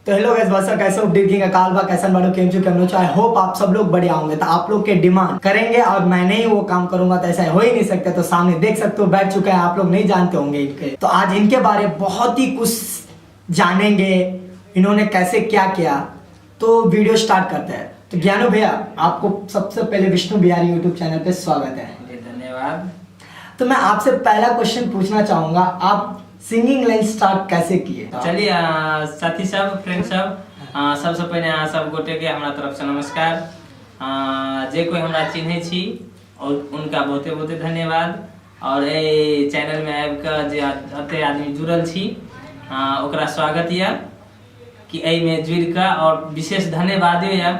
तो hello guys, बस कैसे उपडेटिंग अकाल बा कैसन बाड़ो केम जो केमनो आई होप आप सब लोग बढ़िया होंगे। तो आप लोग के डिमांड करेंगे और मैं नहीं वो काम करूंगा तो ऐसा हो ही नहीं सकता। तो सामने देख सकते हो बैठ चुके हैं, आप लोग नहीं जानते होंगे इनके। तो आज इनके बारे में बहुत ही कुछ जानेंगे, इन्होंने कैसे क्या किया। तो वीडियो स्टार्ट करते हैं। तो ज्ञानू भैया, आपको सबसे पहले विष्णु बिहारी यूट्यूब चैनल पे स्वागत है। धन्यवाद। तो मैं आपसे पहला क्वेश्चन पूछना चाहूंगा, आप सिंगिंग लाइन स्टार्ट कैसे किए? चलिए साथी सब, फ्रेंड सब, सबसे पहले अहाँ सब गोटे के हमरा तरफ से नमस्कार। जे कोई हमरा चिन्हे छी और उनका बहुते बहुते धन्यवाद। और ए चैनल में आबि के जे अते आदमी जुड़ल छी ओकरा स्वागत या कि एहि में जुड़ के। और विशेष धन्यवाद या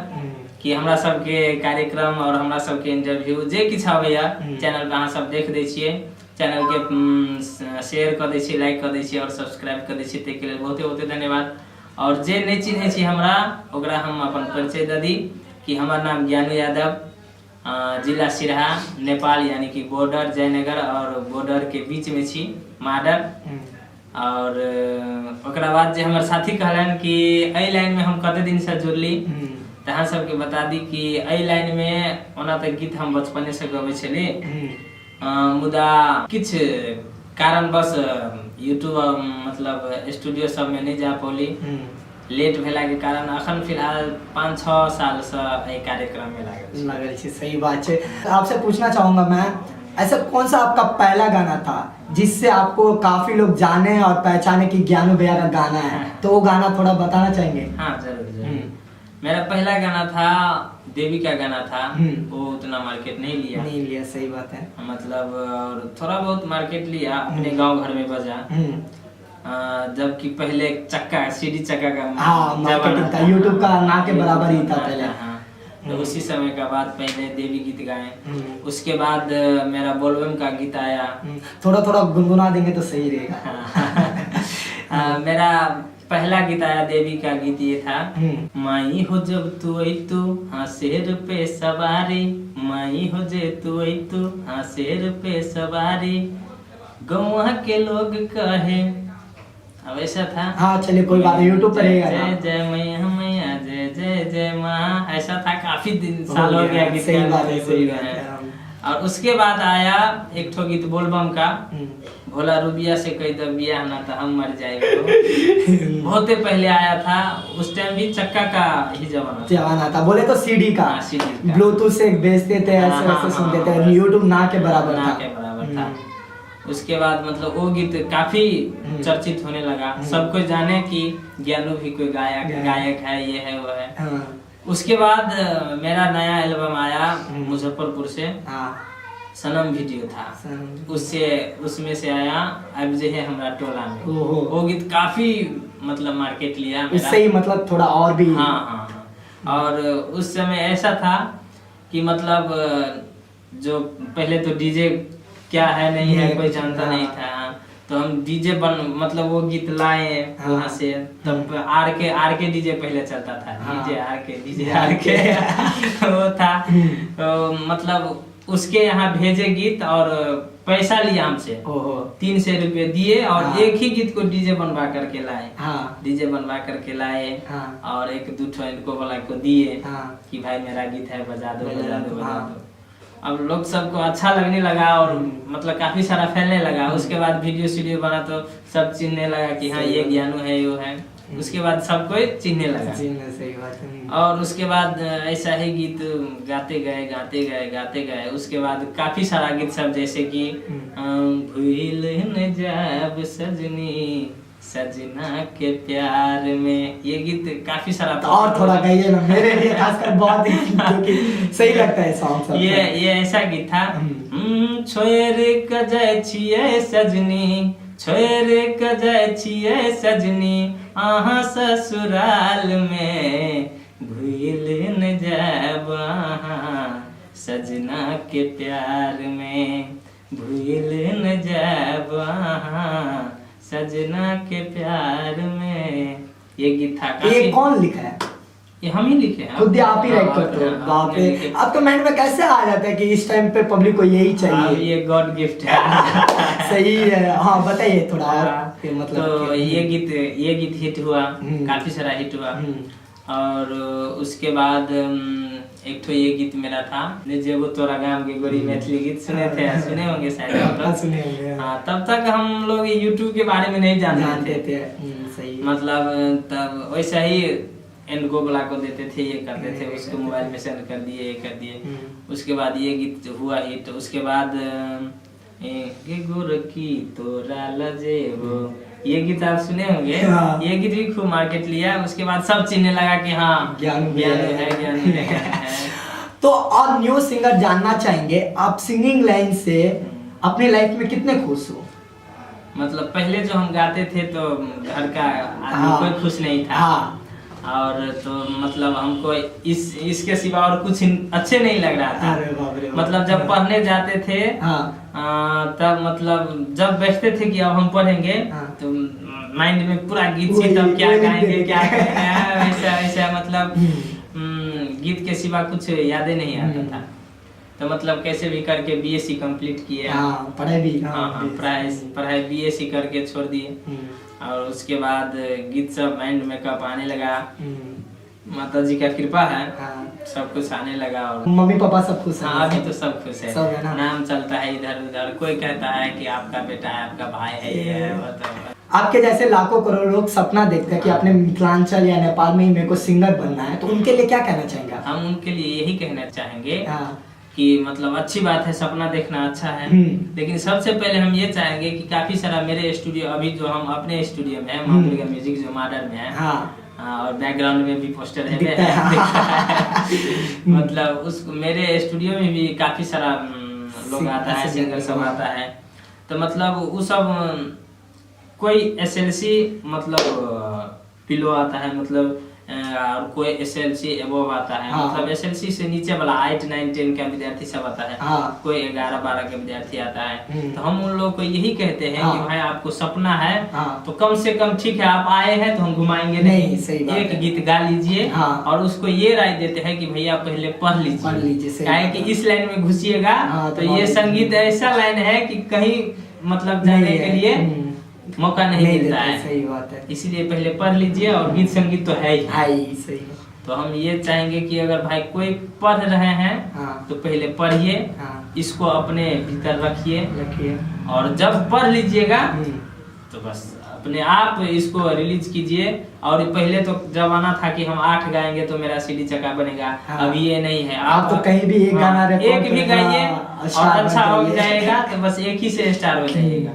कि हमरा सबके कार्यक्रम और हमरा सबके इंटरव्यू जे किछु आबैया चैनल पे अहाँ सब देख दै छियै। चैनल के शेयर कर दै छियै, लाइक कर दै छियै और सब्सक्राइब कर दै छियै। ताहि के लिए बहुते बहुते धन्यवाद। और जे नहीं चिन्हे छी हमरा ओकरा हम अपन परिचय दे दी कि हमर नाम ज्ञानू यादव, जिला सिरहा, नेपाल, यानी कि बॉर्डर जयनगर और बॉर्डर के बीच में छी, माडर। और ओकरा बाद जे हमर साथी कहलन कि एहि लाइन में हम कते दिन से जुड़ली, तो अहाँ सबके बता दी कि एहि लाइन में ओना तो गीत हम बचपने से गबै छली, मुदा किछ कारणवश यूट्यूब मतलब स्टूडियो सब में नहीं जा पौली। लेट भेला के कारण अखन फिलहाल 5-6 साल से एहि कार्यक्रम में लागल छी। सही बात है। आपसे पूछना चाहूंगा मैं, ऐसा कौन सा आपका पहला गाना था जिससे आपको काफी लोग जाने और पहचाने कि ज्ञानू भैया का गाना है? तो वो गाना थोड़ा बताना चाहेंगे? हाँ जरूर। मेरा पहला गाना था देवी का गाना था। वो उतना मार्केट नहीं लिया। सही बात है। मतलब और थोड़ा बहुत मार्केट लिया, अपने गांव घर में बजा। जबकि पहले चक्का सीडी चक्का का मार्केटिंग था, यूट्यूब का ना के बराबर ही था पहले। तो उसी समय का बाद पहले देवी गीत गाए। उसके बाद मेरा बोलबम का गीत आया। थोड़ा थोड़ा गुनगुना देंगे तो सही रहेगा। मेरा पहला गीत आया देवी का गीत ये था, माई हो जब तू हाँ शेर पे सवारी, माई हो जे तू हाँ शेर पे सवारी, गौवा के लोग कहे। अब ऐसा था। हाँ चलिए कोई बात नहीं, यूट्यूब पर रहेगा। जय जय मैया मैया, जय जय जय माँ, ऐसा था। काफी दिन साल हो गया गीत। सही बात है। और उसके बाद आया एक ठो गीत बोलबम का, भोला रूबिया से कह दो बिया ना तो हम मर जाएंगे। बहुत पहले आया था, उस टाइम भी चक्का का ही जमाना था। बोले तो सीडी का, ब्लूटूथ से बेचते थे, ऐसे सुनते थे। यूट्यूब ना के बराबर था। उसके बाद मतलब वो गीत काफी चर्चित होने लगा। सबको जाने कि ज्ञानू भी कोई गायक है, ये है वो है। उसके बाद मेरा नया एल्बम आया मुजफ्फरपुर से, सनम वीडियो था। उसमें से आया अब जे है हमरा टोला में। वो गीत काफी मतलब मार्केट लिया मेरा। इससे ही मतलब थोड़ा और भी। हाँ। और उस समय ऐसा था कि मतलब जो पहले तो डीजे क्या है नहीं है कोई जानता नहीं था। तो हम डीजे मतलब वो गीत लाए वहाँ से। तब आर के डीजे पहले चलता था। डीजे आर के वो था। तो मतलब उसके यहाँ भेजे गीत और पैसा लिया हमसे। 300 रुपए दिए और एक ही गीत को डीजे बनवा करके लाए। और 1-2 ठो इनको वाला को दिए कि भाई मेरा गीत है, बजा दो। अब लोग सबको अच्छा लगने लगा और मतलब काफी सारा फैलने लगा। उसके बाद वीडियो बना तो सब चिन्हने लगा कि हाँ ये ज्ञानू है, यो है। उसके बाद सब कोई चिन्हने लगा। सही बात है। और उसके बाद ऐसा ही गीत गाते गए। उसके बाद काफी सारा गीत सब, जैसे कि भूल न जाब सजनी सजना के प्यार में, ये गीत काफी सारा। तो और थोड़ा गाइए ना, मेरे लिए खासकर बहुत ही सही लगता है सॉन्ग। ये ऐसा गीत था, छोड़ के जाय छियै सजनी, छोड़ के जाय छियै सजनी, अहाँ ससुराल में भूल न जाब अहाँ सजना के प्यार में, भूल न जाब अहाँ सजना के प्यार में। ये गीत था। ये कौन लिखा है? ये हम ही लिखे हैं। खुद ही आप ही राइट करते हो? हाँ, बाप हमने रे, लिखे। आपके माइंड में कैसे आ जाता है कि इस टाइम पे पब्लिक को यही हाँ, चाहिए? ये गॉड गिफ्ट है। सही है। हाँ बताइए थोड़ा और फिर मतलब तो ये गीत हिट हुआ, काफी सारा हिट हुआ। और उसके बाद एक तो ये गीत मेरा था, जेबो तोरा गाम के गोरी, मैथिली गीत सुने थे, सुने होंगे शायद आप लोग। सुने होंगे। हाँ, तब तक हम लोग यूट्यूब के बारे में नहीं जानते थे। सही। मतलब तब वैसा ही एंड गो बुला को देते थे, ये करते थे, उसको मोबाइल में सेंड कर दिए, ये कर दिए। उसके बाद ये गीत हुआ हिट। उसके बाद ये गोरकी तोरा लजेबो, ये गीत आप सुने होंगे। हाँ। ये गीत भी खूब मार्केट लिया। उसके बाद सब चिन्हने लगा कि हाँ ज्ञान है। तो और न्यू सिंगर जानना चाहेंगे, आप सिंगिंग लाइन से अपनी लाइफ में कितने खुश हो? मतलब पहले जो हम गाते थे तो घर का आदमी हाँ। कोई खुश नहीं था। हाँ। और तो मतलब हमको इसके सिवा और कुछ अच्छे नहीं लग रहा था। अरे बाप रे बाप। मतलब जब पढ़ने जाते थे तब मतलब जब बैठते थे कि अब हम पढ़ेंगे, तो माइंड में पूरा गीत से तब क्या गाएंगे क्या करेंगे, वैसा वैसा मतलब गीत के सिवा कुछ यादें नहीं आता था। तो मतलब कैसे भी करके बीएससी कंप्लीट किए। पढ़ाई भी। पढ़ाई बीएससी करके छोड़ दिए। और उसके बाद गीत सब माइंड में कब आने लगा, माता जी का कृपा है। सब कुछ आने लगा। और मम्मी पापा सब खुश हैं? हाँ, अभी तो सब खुश है, सब है ना? नाम चलता है इधर उधर, कोई कहता है कि आपका बेटा है, आपका भाई है, ये है, वो तो। आपके जैसे लाखों करोड़ लोग सपना देखते हैं कि अपने मिथिलांचल या नेपाल में ही मेरे को सिंगर बनना है, तो उनके लिए क्या कहना चाहेंगे आप? हम उनके लिए यही कहना चाहेंगे कि मतलब अच्छी बात है, सपना देखना अच्छा है। लेकिन सबसे पहले हम ये चाहेंगे कि काफी सारा मेरे स्टूडियो, अभी जो हम अपने स्टूडियो में है, माँ दुर्गा म्यूजिक जो मॉडर्न में है, और बैकग्राउंड में भी पोस्टर है। मतलब उस मेरे स्टूडियो में भी काफी सारा लोग आता है, सिंगर सब आता है। तो मतलब वो सब कोई एसएलसी मतलब पिलो आता है, मतलब और कोई एसएलसी एबोव आता है। मतलब एसएलसी से नीचे वाला 8, 9, 10 का विद्यार्थी सब आता है। कोई 11, 12 का विद्यार्थी आता है। तो हम उन लोग को यही कहते हैं कि भाई आपको सपना है तो कम से कम ठीक है, आप आए हैं तो हम घुमाएंगे नहीं, एक गीत गा लीजिए। और उसको ये राय देते हैं कि भैया पहले पढ़ लीजिए, काहे कि इस लाइन में घुसिएगा तो ये संगीत ऐसा लाइन है कि कहीं मतलब जाने के लिए मौका नहीं मिलता है। सही बात है। इसीलिए पहले पढ़ लीजिए। और गीत संगीत तो है ही सही। तो हम ये चाहेंगे कि अगर भाई कोई पढ़ रहे हैं तो पहले पढ़िए, इसको अपने भीतर रखिए। और जब पढ़ लीजिएगा तो बस अपने आप इसको रिलीज कीजिए। और पहले तो जमाना था कि हम 8 गाएंगे तो मेरा सीडी चका बनेगा। अभी ये नहीं है, आप तो कहीं भी एक गाना एक भी गाइए और अच्छा हो जाएगा तो बस एक ही से स्टार हो जाइएगा,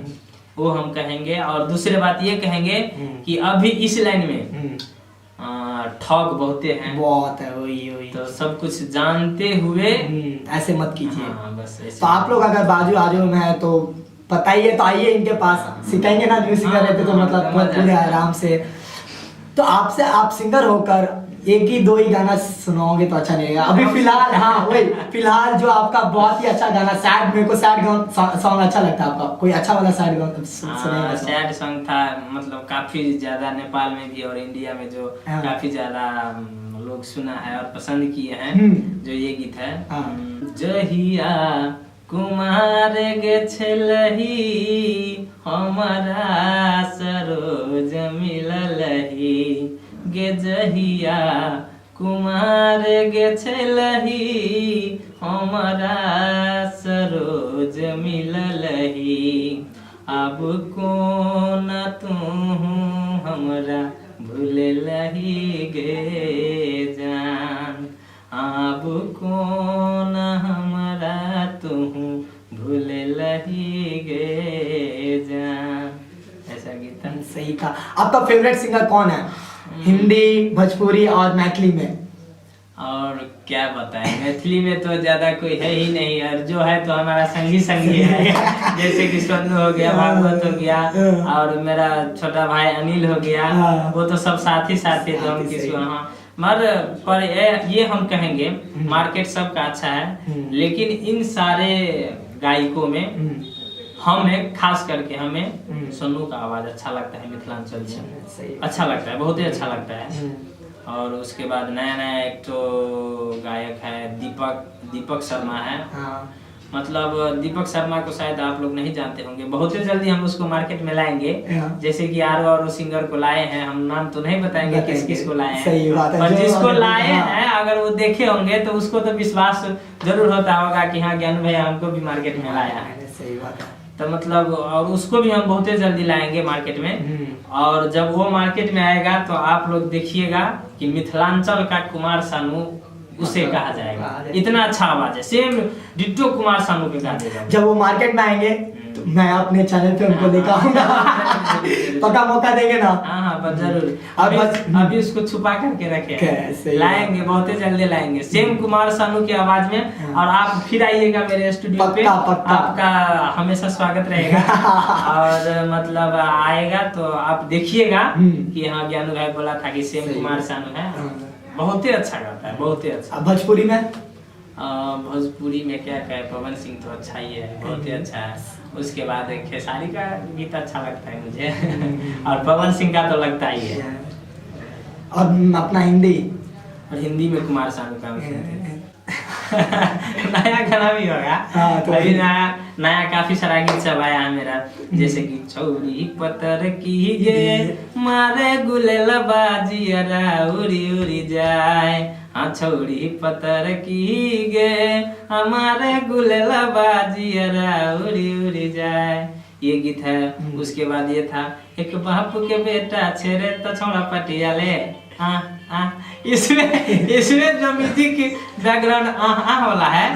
वो हम कहेंगे। और दूसरी बात ये कहेंगे कि अभी इस लाइन में ठग बहुत है, वही तो सब कुछ जानते हुए ऐसे मत कीजिए। बस ऐसे। तो आप लोग अगर बाजू में है तो बताइए, तो आइए इनके पास, सिखाएंगे ना। न्यू सिंगर रहते तो मतलब पूरे आराम से। तो आपसे आप सिंगर होकर एक ही 2 ही गाना सुनाओगे तो अच्छा नहीं लगेगा। अभी फिलहाल फिलहाल जो आपका बहुत ही अच्छा गाना सैड, मेरे को सैड सॉन्ग अच्छा लगता है आपका, कोई अच्छा वाला सैड सुनाइएगा। सैड सॉन्ग था, मतलब काफी ज्यादा नेपाल में भी और इंडिया में जो काफी ज्यादा लोग सुना है और पसंद किए हैं, जो ये गीत है। जहिया कुमार गे छलही हमारा सरोज मिललही, गे जहिया कुमार गे छलही हमारा सरोज मिललही, अब कौन तू हमरा भूललही गे जान, अब कौन हमरा तू भूललही गे जान। ऐसा गीत सही था। आपका फेवरेट सिंगर कौन है हिंदी, भोजपुरी और मैथिली में? और क्या बताएं, मैथिली में तो ज्यादा कोई है ही नहीं, और जो है तो हमारा संगी है। जैसे कि सोनू हो गया, भागवत हो गया, और मेरा छोटा भाई अनिल हो गया, वो तो सब साथ ही तो हम किसी पर ये हम कहेंगे मार्केट सबका अच्छा है, लेकिन इन सारे गायकों में हमें खास करके हमें सोनू का आवाज अच्छा लगता है, मिथिलांचल से अच्छा लगता है, बहुत ही अच्छा लगता है। और उसके बाद नया नया एक तो गायक है दीपक शर्मा है। हाँ। मतलब दीपक शर्मा को शायद आप लोग नहीं जानते होंगे, बहुत ही जल्दी हम उसको मार्केट में लाएंगे। जैसे कि आर सिंगर को लाए हैं, हम नाम तो नहीं बताएंगे किस किस को लाए हैं, सही बात है, पर जिसको लाए हैं अगर वो देखे होंगे तो उसको तो विश्वास जरूर होता होगा कि हाँ ज्ञान भैया हमको भी मार्केट में लाया है। सही बात है। तो मतलब और उसको भी हम बहुत ही जल्दी लाएंगे मार्केट में। और जब वो मार्केट में आएगा तो आप लोग देखिएगा कि मिथिलांचल का कुमार सानू उसे कहा जाएगा। इतना अच्छा आवाज है, सेम डिट्टो कुमार सानू के गा देगा। जब वो मार्केट में आएंगे तो मैं अपने चैनल पे उनको दिखाऊंगा। पक्का मौका देंगे ना? हाँ पर जरूर। अभी उसको छुपा करके रखे, लाएंगे बहुत ही जल्दी लाएंगे सेम कुमार सानू की आवाज में। और आप फिर आइएगा मेरे स्टूडियो पे, आपका हमेशा स्वागत रहेगा। और मतलब आएगा तो आप देखिएगा कि हाँ ज्ञानू भाई बोला था कि सेम कुमार सानू है, बहुत ही अच्छा गाता है, बहुत ही अच्छा। भोजपुरी में भोजपुरी में क्या कहे, पवन सिंह तो अच्छा ही है, बहुत ही अच्छा है। उसके बाद खेसारी का गीत अच्छा लगता है मुझे। और पवन सिंह का तो लगता ही है। और अपना हिंदी, और हिंदी में कुमार सानू का नया गाना भी होगा। अभी नया काफी सारा गीत सब आया है मेरा, जैसे कि छौरी पतर की गे मारे गुलेल बाजियरा उड़ी उड़ी जाए, हाँ छौरी पतर की गे हमारे गुलेल बाजियरा उड़ी उड़ी जाए, ये गीत है। उसके बाद ये था एक बाप के बेटा छेरे तो छोड़ा पटियाले। इसमें जो म्यूजिक बैकग्राउंड वाला है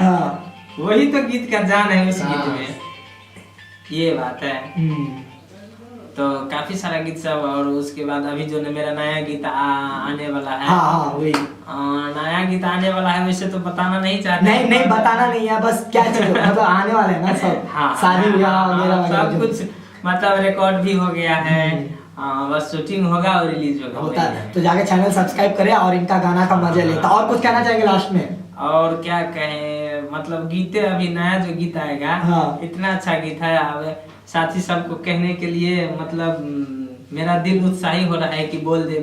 वही तो गीत का जान है उस गीत में, ये बात है। तो काफी सारा गीत सब। और उसके बाद अभी जो मेरा नया गीत आने वाला है, नया गीत आने वाला है, वैसे तो बताना नहीं चाहते। नहीं बताना नहीं है, बस क्या मतलब आने वाले हैं ना सब। शादी ब्याह वगैरह सब कुछ मतलब रिकॉर्ड भी हो गया है, बस शूटिंग होगा और रिलीज होगा। तो जाके चैनल सब्सक्राइब करें और इनका गाना का मजा लेता। और कुछ कहना चाहेंगे लास्ट में? और क्या कहें, मतलब गीते अभी नया जो गीत आएगा इतना अच्छा गीत है। अब साथी सबको कहने के लिए मतलब मेरा दिल उत्साही हो रहा है कि बोल दे।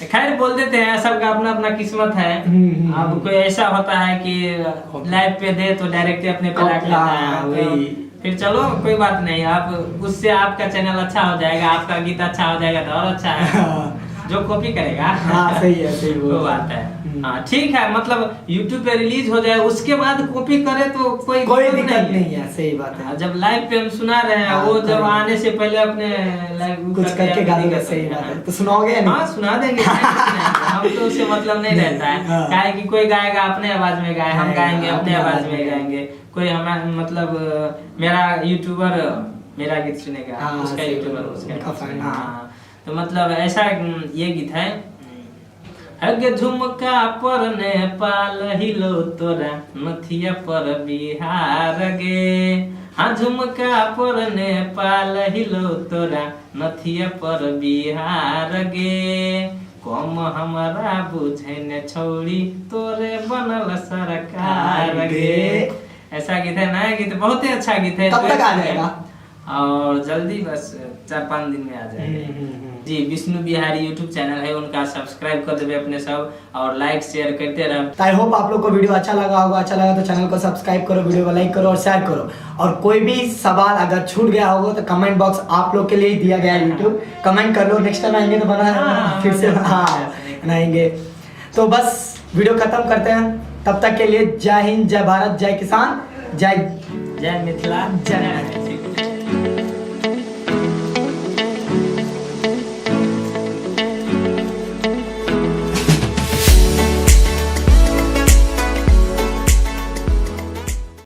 खैर बोल देते हैं, सबका अपना अपना किस्मत है। अब कोई ऐसा होता है कि लाइव पे दे तो डायरेक्ट अपने पे रख लेता है, फिर चलो कोई बात नहीं, आप उससे आपका चैनल अच्छा हो जाएगा, आपका गीत अच्छा हो जाएगा तो और अच्छा है। जो कॉपी करेगा सही है, सही वो बात है। हाँ ठीक है, मतलब YouTube पे रिलीज हो जाए उसके बाद कॉपी करे तो कोई दिक्कत नहीं है। सही बात है। जब लाइव पे हम सुना रहे हैं, वो जब आने से पहले अपने लाइव कुछ करके गा देंगे। सही बात है, तो सुनाओगे? हाँ सुना देंगे। हम तो उससे मतलब नहीं रहता है, क्या कि कोई गाएगा अपने आवाज में गाए, हम गाएंगे अपने आवाज में गाएंगे। कोई हमें मतलब मेरा यूट्यूबर मेरा गीत सुनेगा, उसका यूट्यूबर उसका। तो मतलब ऐसा ये गीत है। अगे झुमका पर नेपाल हिलो तोरा नथिया पर बिहार गे, हाँ झुमका पर नेपाल हिलो तोरा नथिया पर बिहार गे, कम हमारा बुझे ने छौड़ी तोरे बनल सरकार गे। ऐसा गीत है, नया गीत, बहुत ही अच्छा गीत है। कब तक आ जाएगा? और जल्दी बस 4-5 दिन में आ जाएगा जी। विष्णु बिहारी YouTube चैनल है, उनका सब्सक्राइब कर देवे अपने सब, और लाइक शेयर करते रहो। आई होप आप लोग को वीडियो अच्छा लगा होगा। अच्छा लगा तो चैनल को सब्सक्राइब करो, वीडियो को लाइक करो और शेयर करो। और कोई भी सवाल अगर छूट गया होगा तो कमेंट बॉक्स आप लोग के लिए दिया गया है, यूट्यूब कमेंट कर लो। नेक्स्ट टाइम आएंगे तो बना फिर से बनाएंगे। तो बस वीडियो खत्म करते हैं, तब तक के लिए जय हिंद, जय भारत, जय किसान, जय मिथिला, जय